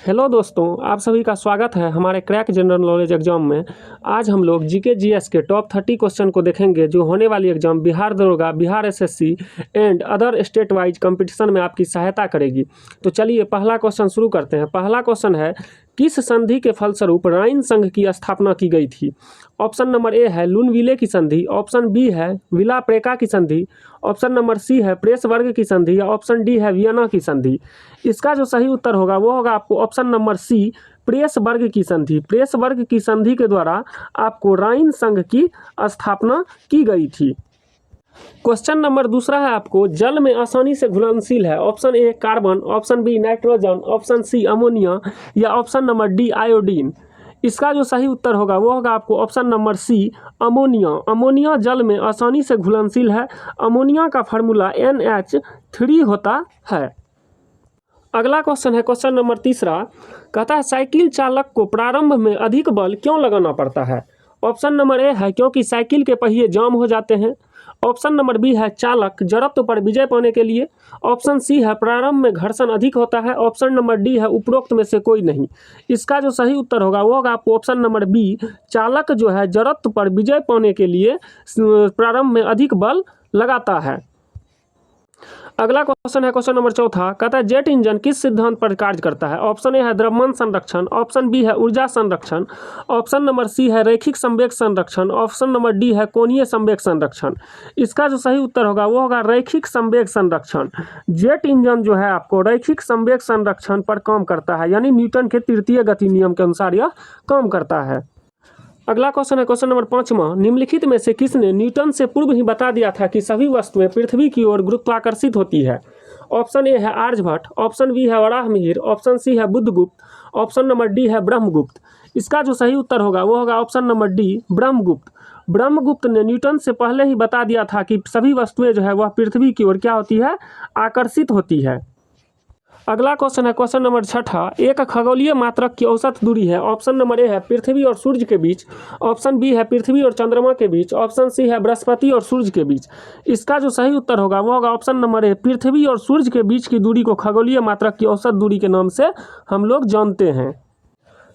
Hello दोस्तों, आप सभी का स्वागत है हमारे क्रैक जनरल नॉलेज एग्जाम में। आज हम लोग जीके जीएस के टॉप 30 क्वेश्चन को देखेंगे जो होने वाली एग्जाम बिहार दरोगा, Bihar SSC and other state wise competition में आपकी सहायता करेगी। तो चलिए पहला क्वेश्चन शुरू करते हैं। पहला क्वेश्चन है, किस संधि के फलस्वरूप राइन संघ की स्थापना की गई थी? ऑप्शन नंबर ए है लुनविले की संधि, ऑप्शन बी है विला प्रेका की संधि, ऑप्शन नंबर सी है प्रेसबर्ग की संधि या ऑप्शन डी है वियना की संधि। इसका जो सही उत्तर होगा वो होगा आपको ऑप्शन नंबर सी, प्रेसबर्ग की संधि। प्रेसबर्ग की संधि के द्वारा आपको राइन संघ की स्थापना की गई थी। क्वेश्चन नंबर दूसरा है आपको, जल में आसानी से घुलनशील है? Option A carbon, option B nitrogen, option C ammonia या ऑप्शन नंबर डी आयोडीन। इसका जो सही उत्तर होगा वो होगा आपको option number C, ammonia. Ammonia जल में आसानी से घुलनशील है। अमोनिया का फार्मूला NH3 होता है। अगला क्वेश्चन है क्वेश्चन नंबर तीसरा, कहता है साइकिल चालक को प्रारंभ में अधिक बल क्यों लगाना पड़ता है? ऑप्शन नंबर ए है क्योंकि साइकिल के पहिए जाम हो जाते हैं, ऑप्शन नंबर बी है चालक जड़त्व पर विजय पाने के लिए, ऑप्शन सी है प्रारंभ में घर्षण अधिक होता है, ऑप्शन नंबर डी है उपरोक्त में से कोई नहीं। इसका जो सही उत्तर होगा वो होगा आपको ऑप्शन नंबर बी, चालक जो है जड़त्व पर विजय पाने के लिए प्रारंभ में अधिक बल लगाता है। अगला क्वेश्चन है क्वेश्चन नंबर चौथा, कहता है जेट इंजन किस सिद्धांत पर कार्य करता है? ऑप्शन ए है द्रव्यमान संरक्षण, ऑप्शन बी है ऊर्जा संरक्षण, ऑप्शन नंबर सी है रैखिक संवेग संरक्षण, ऑप्शन नंबर डी है कोणीय संवेग संरक्षण। इसका जो सही उत्तर होगा वो होगा रैखिक संवेग संरक्षण। जेट इंजन जो है आपको रैखिक संवेग संरक्षण पर काम करता है, यानी न्यूटन के तृतीय गति नियम के अनुसार यह काम करता है। अगला क्वेश्चन है क्वेश्चन नंबर 5वां, निम्नलिखित में से किसने न्यूटन से पूर्व ही बता दिया था कि सभी वस्तुएं पृथ्वी की ओर गुरुत्वाकर्षित होती है? ऑप्शन ए है आर्यभट्ट, ऑप्शन बी है वराहमिहिर, ऑप्शन सी है बुद्धगुप्त, ऑप्शन नंबर डी है ब्रह्मगुप्त। इसका जो सही उत्तर होगा वो होगा option number D, Brahmagupta. Brahmagupta ने न्यूटन से पहले ही बता दिया था कि सभी वस्तुएं जो है वह पृथ्वी की ओर क्या होती है, आकर्षित होती है। अगला क्वेश्चन है क्वेश्चन नंबर 6, एक खगोलीय मात्रक की औसत दूरी है? ऑप्शन नंबर ए है पृथ्वी और सूर्य के बीच, ऑप्शन बी है पृथ्वी और चंद्रमा के बीच, ऑप्शन सी है बृहस्पति और सूर्य के बीच। इसका जो सही उत्तर होगा वो होगा ऑप्शन नंबर ए, पृथ्वी और सूर्य के बीच की दूरी को खगोलीय मात्रक की औसत दूरी के नाम से हम लोग जानते हैं।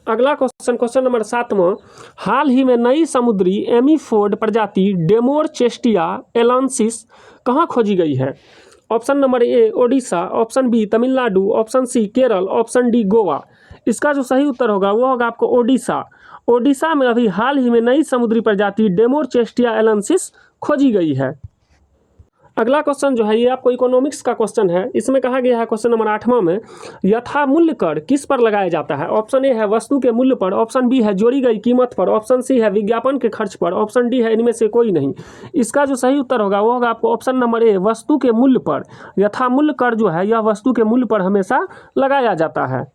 अगला क्वेश्चन क्वेश्चन नंबर 7वां, हाल ही में नई समुद्री एमीफोर्ड प्रजाति डेमोरचेस्टिया एलांसिस कहाँ खोजी गई है? Option number A Odisha, option B Tamil Nadu, option C Kerala, option D Goa. इसका जो सही उत्तर होगा वो होगा आपको ओडिशा। ओडिशा में अभी हाल ही में नई समुद्री प्रजाति डेमोरचेस्टिया एलांसिस खोजी गई है। अगला क्वेश्चन जो है ये आपको इकोनॉमिक्स का क्वेश्चन है। इसमें कहा गया है क्वेश्चन नंबर 8वां में, यथा मूल्य कर किस पर लगाया जाता है? ऑप्शन ए है वस्तु के मूल्य पर, ऑप्शन बी है जोड़ी गई कीमत पर, ऑप्शन सी है विज्ञापन के खर्च पर, ऑप्शन डी है इनमें से कोई नहीं। इसका जो सही उत्तर होगा वो होगा आपको ऑप्शन नंबर ए, वस्तु के मूल्य पर। यथा मूल्य कर जो है यह वस्तु के मूल्य पर हमेशा लगाया जाता है।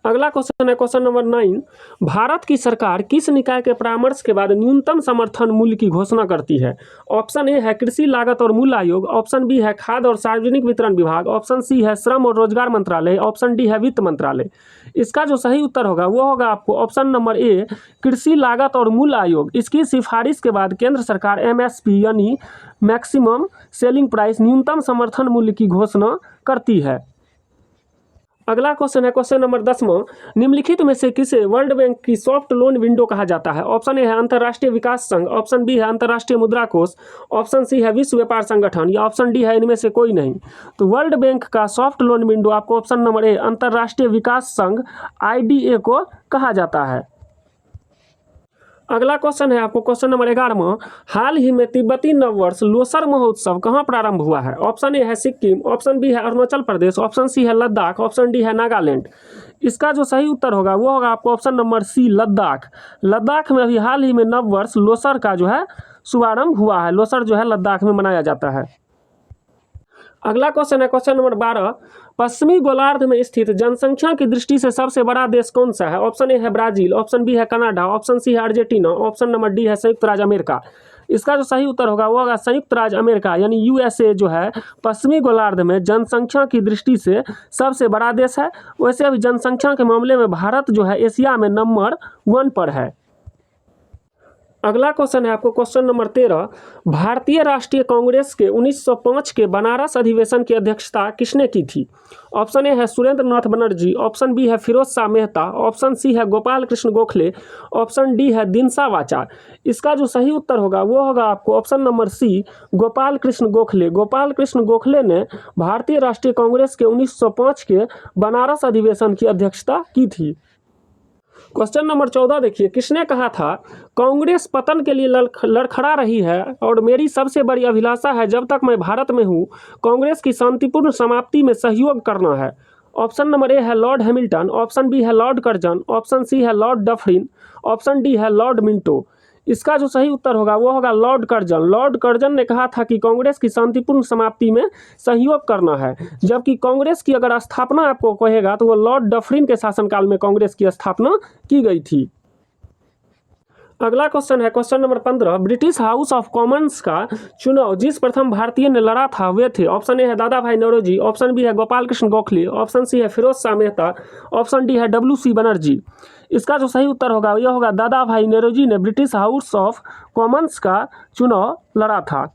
अगला क्वेश्चन है क्वेश्चन नंबर 9, भारत की सरकार किस निकाय के परामर्श के बाद न्यूनतम समर्थन मूल्य की घोषणा करती है? ऑप्शन ए है कृषि लागत और मूल्य आयोग, ऑप्शन बी है खाद्य और सार्वजनिक वितरण विभाग, ऑप्शन सी है श्रम और रोजगार मंत्रालय, ऑप्शन डी है वित्त मंत्रालय। इसका जो सही उत्तर होगा वो होगा आपको ऑप्शन नंबर ए, कृषि लागत और मूल्य आयोग। इसकी सिफारिश के बाद केंद्र सरकार MSP यानी मैक्सिमम सेलिंग प्राइस, न्यूनतम समर्थन मूल्य की घोषणा करती है। अगला क्वेश्चन है क्वेश्चन नंबर 10वां, निम्नलिखित में से किसे वर्ल्ड बैंक की सॉफ्ट लोन विंडो कहा जाता है? ऑप्शन ए है अंतर्राष्ट्रीय विकास संघ, ऑप्शन बी है अंतर्राष्ट्रीय मुद्रा कोष, ऑप्शन सी है विश्व व्यापार संगठन या ऑप्शन डी है इनमें से कोई नहीं। तो वर्ल्ड बैंक का सॉफ्ट लोन विंडो आपको ऑप्शन नंबर ए, अंतर्राष्ट्रीय विकास संघ IDA को कहा जाता है। अगला क्वेश्चन है आपको क्वेश्चन नंबर 11वां, हाल ही में तिब्बती नववर्ष लोसर महोत्सव कहाँ प्रारंभ हुआ है? ऑप्शन ए है सिक्किम, ऑप्शन बी है अरुणाचल प्रदेश, ऑप्शन सी है लद्दाख, ऑप्शन डी है नागालैंड। इसका जो सही उत्तर होगा वो होगा आपको option number C, Ladakh. Ladakh में अभी हाल ही में नववर्ष लोसर का जो है शुभारंभ हुआ है। लोसर जो है लद्दाख में मनाया जाता है। अगला क्वेश्चन है क्वेश्चन नंबर 12, पश्चिमी गोलार्ध में स्थित जनसंख्या की दृष्टि से सबसे बड़ा देश कौन सा है? ऑप्शन ए है ब्राजील, ऑप्शन बी है कनाडा, ऑप्शन सी है अर्जेंटीना, ऑप्शन नंबर डी है संयुक्त राज्य अमेरिका। इसका जो सही उत्तर होगा वो होगा संयुक्त राज्य अमेरिका, यानी USA जो है पश्चिमी गोलार्ध में जनसंख्या की दृष्टि से सबसे बड़ा देश है। वैसे अभी जनसंख्या के मामले में भारत जो है एशिया में नंबर 1 पर है। अगला क्वेश्चन है आपको क्वेश्चन नंबर 13। भारतीय राष्ट्रीय कांग्रेस के 1905 के बनारस अधिवेशन की अध्यक्षता किसने की थी? ऑप्शन ए है सुरेंद्र नाथ बनर्जी, ऑप्शन बी है फिरोज शाह मेहता, ऑप्शन सी है गोपाल कृष्ण गोखले, ऑप्शन डी है दिनसा वाचा। इसका जो सही उत्तर होगा वो होगा आपको option number C, Gopal Krishna Gokhale. Gopal Krishna Gokhale ने भारतीय राष्ट्रीय कांग्रेस के 1905 के बनारस अधिवेशन की अध्यक्षता की थी। क्वेश्चन नंबर 14 देखिए, किसने कहा था कांग्रेस पतन के लिए लड़खड़ा रही है और मेरी सबसे बड़ी अभिलाषा है जब तक मैं भारत में हूँ कांग्रेस की शांतिपूर्ण समाप्ति में सहयोग करना है? ऑप्शन नंबर ए है लॉर्ड हैमिल्टन, ऑप्शन बी है लॉर्ड कर्जन, ऑप्शन सी है लॉर्ड डफरिन, ऑप्शन डी है लॉर्ड मिंटो। इसका जो सही उत्तर होगा वो होगा लॉर्ड कर्जन। लॉर्ड कर्जन ने कहा था कि कांग्रेस की शांतिपूर्ण समाप्ति में सहयोग करना है, जबकि कांग्रेस की अगर स्थापना आपको कहेगा तो वो लॉर्ड डफरिन के शासनकाल में कांग्रेस की स्थापना की गई थी। अगला क्वेश्चन है question number 15। British house of Commons का चुनाव जिस प्रथम भारतीय ने लड़ा था वे थे? ऑप्शन ए है दादा भाई नौरोजी, ऑप्शन बी है गोपाल कृष्ण गोखले, ऑप्शन सी है फिरोज शाह मेहता, ऑप्शन डी है WC बनर्जी। इसका जो सही उत्तर होगा यह होगा दादा भाई नौरोजी ने ब्रिटिश हाउस ऑफ कॉमन्स का चुनाव लड़ा था।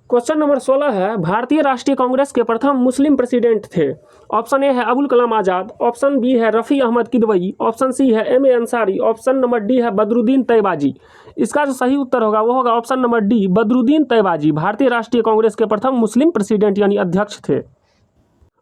क्वेश्चन नंबर 16 है भारतीय राष्ट्रीय कांग्रेस के प्रथम मुस्लिम प्रेसिडेंट थे? ऑप्शन ए है अबुल कलाम आज़ाद, ऑप्शन बी है रफ़ी अहमद किदवई, ऑप्शन सी है MA Ansari, option number D है बदरुद्दीन तैयबाजी। इसका जो सही उत्तर होगा वो होगा ऑप्शन नंबर डी, बदरुद्दीन तैयबाजी भारतीय राष्ट्रीय कांग्रेस के प्रथम मुस्लिम प्रेसिडेंट यानी अध्यक्ष थे।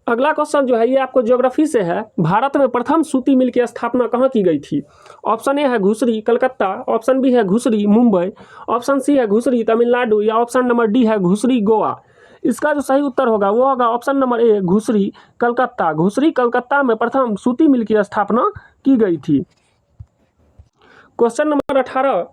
अगला क्वेश्चन जो है ये आपको ज्योग्राफी से है। भारत में प्रथम सूती मिल की स्थापना कहाँ की गई थी? ऑप्शन ए है घुसरी कलकत्ता, ऑप्शन बी है घुसरी मुंबई, ऑप्शन सी है घुसरी तमिलनाडु या ऑप्शन नंबर डी है घुसरी गोवा। इसका जो सही उत्तर होगा वो होगा option number A, Ghusuri Calcutta. Ghusuri Calcutta में प्रथम सूती मिल की स्थापना की गई थी। क्वेश्चन नंबर 18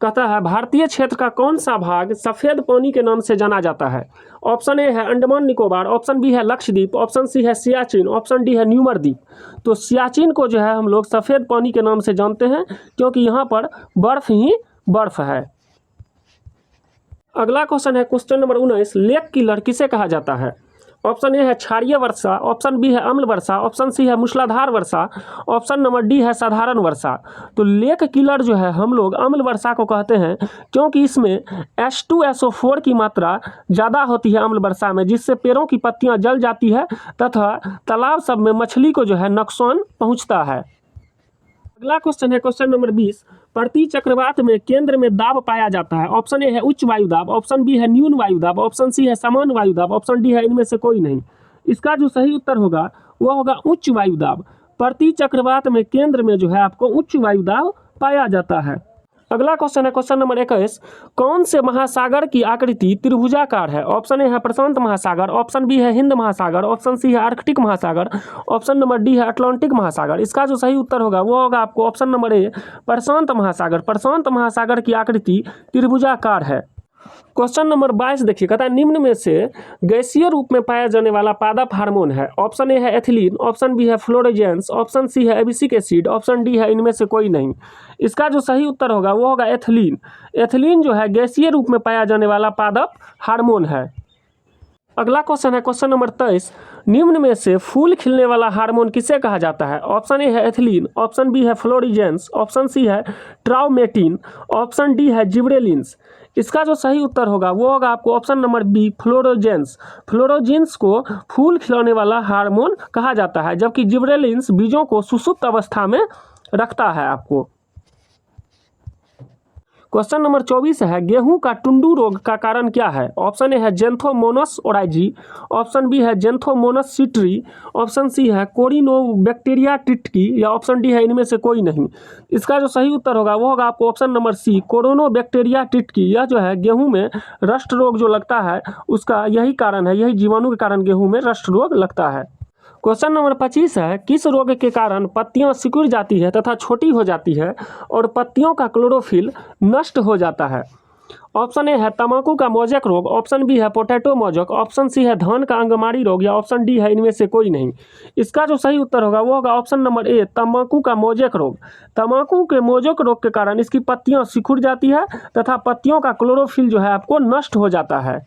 कहता है भारतीय क्षेत्र का कौन सा भाग सफ़ेद पानी के नाम से जाना जाता है? ऑप्शन ए है अंडमान निकोबार, ऑप्शन बी है लक्षद्वीप, ऑप्शन सी है सियाचिन, ऑप्शन डी है न्यूमर द्वीप। तो सियाचिन को जो है हम लोग सफ़ेद पानी के नाम से जानते हैं क्योंकि यहाँ पर बर्फ ही बर्फ है। अगला क्वेश्चन है क्वेश्चन नंबर 19। लेक किलर किसे कहा जाता है? ऑप्शन ए है क्षारीय वर्षा, ऑप्शन बी है अम्ल वर्षा, ऑप्शन सी है मूसलाधार वर्षा, ऑप्शन नंबर डी है साधारण वर्षा। तो लेक किलर जो है हम लोग अम्ल वर्षा को कहते हैं क्योंकि इसमें H2SO4 की मात्रा ज़्यादा होती है अम्ल वर्षा में, जिससे पेड़ों की पत्तियां जल जाती है तथा तालाब सब में मछली को जो है नुकसान पहुंचता है। अगला क्वेश्चन है क्वेश्चन नंबर 20। प्रति चक्रवात में केंद्र में दाब पाया जाता है? ऑप्शन ए है उच्च वायुदाब, ऑप्शन बी है न्यून वायुदाब, ऑप्शन सी है सामान्य वायुदाब, ऑप्शन डी है इनमें से कोई नहीं। इसका जो सही उत्तर होगा वह होगा उच्च वायुदाब। प्रति चक्रवात में केंद्र में जो है आपको उच्च वायुदाब पाया जाता है। अगला क्वेश्चन है क्वेश्चन नंबर 21। कौन से महासागर की आकृति त्रिभुजाकार है? ऑप्शन ए है प्रशांत महासागर, ऑप्शन बी है हिंद महासागर, ऑप्शन सी है आर्कटिक महासागर, ऑप्शन नंबर डी है अटलांटिक महासागर। इसका जो सही उत्तर होगा वो होगा आपको ऑप्शन नंबर ए, प्रशांत महासागर। प्रशांत महासागर की आकृति त्रिभुजाकार है। क्वेश्चन नंबर 22 देखिए, कहता है निम्न में से गैसीय रूप में पाया जाने वाला पादप हार्मोन है? ऑप्शन ए है एथिलीन, ऑप्शन बी है फ्लोरोजेंस, ऑप्शन सी है एबिसिक एसिड, ऑप्शन डी है इनमें से कोई नहीं। इसका जो सही उत्तर होगा वो होगा एथिलीन। एथिलीन जो है गैसीय रूप में पाया जाने वाला पादप हार्मोन है। अगला क्वेश्चन है क्वेश्चन नंबर 23। निम्न में से फूल खिलने वाला हार्मोन किसे कहा जाता है? ऑप्शन ए है एथिलीन, ऑप्शन बी है फ्लोरिजेंस, ऑप्शन सी है ट्राउमेटिन, ऑप्शन डी है जिब्रेलिन्स। इसका जो सही उत्तर होगा वो होगा आपको ऑप्शन नंबर बी, फ्लोरोजेंस। फ्लोरोजेंस को फूल खिलाने वाला हार्मोन कहा जाता है, जबकि जिब्रेलिन्स बीजों को सुसुप्त अवस्था में रखता है आपको। क्वेश्चन नंबर 24 है गेहूं का टुंडू रोग का कारण क्या है? ऑप्शन ए है जेंथोमोनस ओराइजी, ऑप्शन बी है जेंथोमोनस सिट्री, ऑप्शन सी है कोरिनोबैक्टीरिया टिटकी या ऑप्शन डी है इनमें से कोई नहीं। इसका जो सही उत्तर होगा वो होगा आपको ऑप्शन नंबर सी, कोरोनोबैक्टीरिया टिटकी। यह जो है गेहूं में रस्ट रोग जो लगता है उसका यही कारण है, यही जीवाणु के कारण गेहूं में रस्ट रोग लगता है। क्वेश्चन नंबर 25 है किस रोग के कारण पत्तियां सिकुड़ जाती है तथा छोटी हो जाती है और पत्तियों का क्लोरोफिल नष्ट हो जाता है? ऑप्शन ए है तंबाकू का मोजक रोग, ऑप्शन बी है पोटैटो मोजक, ऑप्शन सी है धान का अंगमारी रोग या ऑप्शन डी है इनमें से कोई नहीं। इसका जो सही उत्तर होगा वो होगा ऑप्शन नंबर ए, तंबाकू का मोजक रोग। तंबाकू के मोजक रोग के कारण इसकी पत्तियां सिकुड़ जाती है तथा पत्तियों का क्लोरोफिल जो है आपको नष्ट हो जाता है।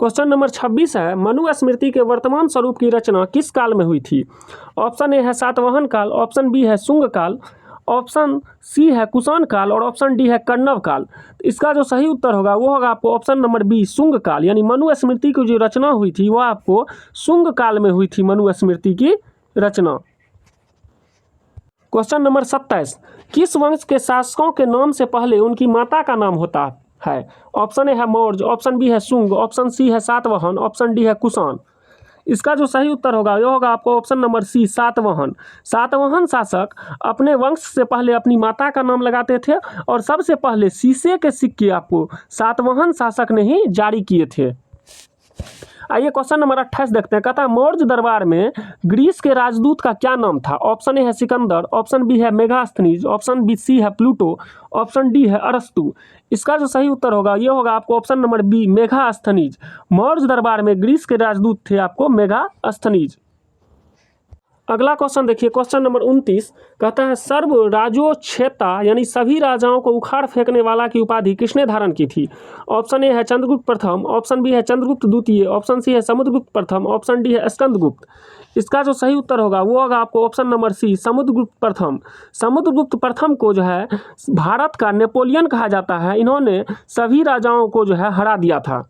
क्वेश्चन नंबर 26 है मनुस्मृति के वर्तमान स्वरूप की रचना किस काल में हुई थी? ऑप्शन ए है सातवाहन काल, ऑप्शन बी है शुंग काल, ऑप्शन सी है कुषाण काल और ऑप्शन डी है कण्व काल। इसका जो सही उत्तर होगा वो होगा आपको ऑप्शन नंबर बी शुंग काल, यानी मनुस्मृति की जो रचना हुई थी वो आपको शुंग काल में हुई थी मनुस्मृति की रचना। क्वेश्चन नंबर 27, किस वंश के शासकों के नाम से पहले उनकी माता का नाम होता है? ऑप्शन ए है मौर्य, ऑप्शन बी है शुंग, ऑप्शन सी है सातवाहन, ऑप्शन डी है कुषाण। इसका जो सही उत्तर होगा यह होगा आपको option number C Satavahana. Satavahana शासक अपने वंश से पहले अपनी माता का नाम लगाते थे और सबसे पहले शीशे के सिक्के आपको सातवाहन शासक ने ही जारी किए थे। आइए क्वेश्चन नंबर 28 देखते हैं। कहता है मौर्य दरबार में ग्रीस के राजदूत का क्या नाम था? ऑप्शन ए है सिकंदर, ऑप्शन बी है मेगास्थनीज, ऑप्शन बी सी है प्लूटो, ऑप्शन डी है अरस्तु। इसका जो सही उत्तर होगा ये होगा आपको option number B Megasthenes. Maurya दरबार में ग्रीस के राजदूत थे आपको मेगास्थनीज। अगला क्वेश्चन देखिए, क्वेश्चन नंबर 29 कहता है सर्व राजोच्छेता यानी सभी राजाओं को उखाड़ फेंकने वाला की उपाधि किसने धारण की थी? ऑप्शन ए है चंद्रगुप्त प्रथम, ऑप्शन बी है चंद्रगुप्त द्वितीय, ऑप्शन सी है समुद्रगुप्त प्रथम, ऑप्शन डी है स्कंदगुप्त। इसका जो सही उत्तर होगा वो होगा आपको ऑप्शन नंबर सी समुद्रगुप्त प्रथम। समुद्रगुप्त प्रथम को जो है भारत का नेपोलियन कहा जाता है, इन्होंने सभी राजाओं को जो है हरा दिया था।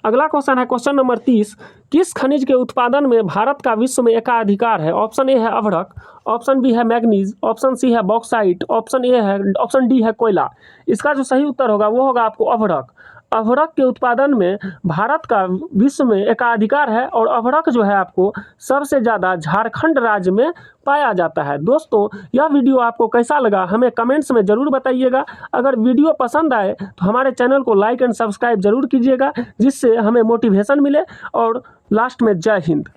अगला क्वेश्चन है क्वेश्चन नंबर 30, किस खनिज के उत्पादन में भारत का विश्व में एकाधिकार है? ऑप्शन ए है अभ्रक, ऑप्शन बी है मैग्नीज, ऑप्शन सी है बॉक्साइट, ऑप्शन डी है कोयला। इसका जो सही उत्तर होगा वो होगा आपको अभ्रक। अभ्रक के उत्पादन में भारत का विश्व में एकाधिकार है और अभ्रक जो है आपको सबसे ज़्यादा झारखंड राज्य में पाया जाता है। दोस्तों यह वीडियो आपको कैसा लगा हमें कमेंट्स में ज़रूर बताइएगा। अगर वीडियो पसंद आए तो हमारे चैनल को लाइक एंड सब्सक्राइब जरूर कीजिएगा, जिससे हमें मोटिवेशन मिले। और लास्ट में जय हिंद।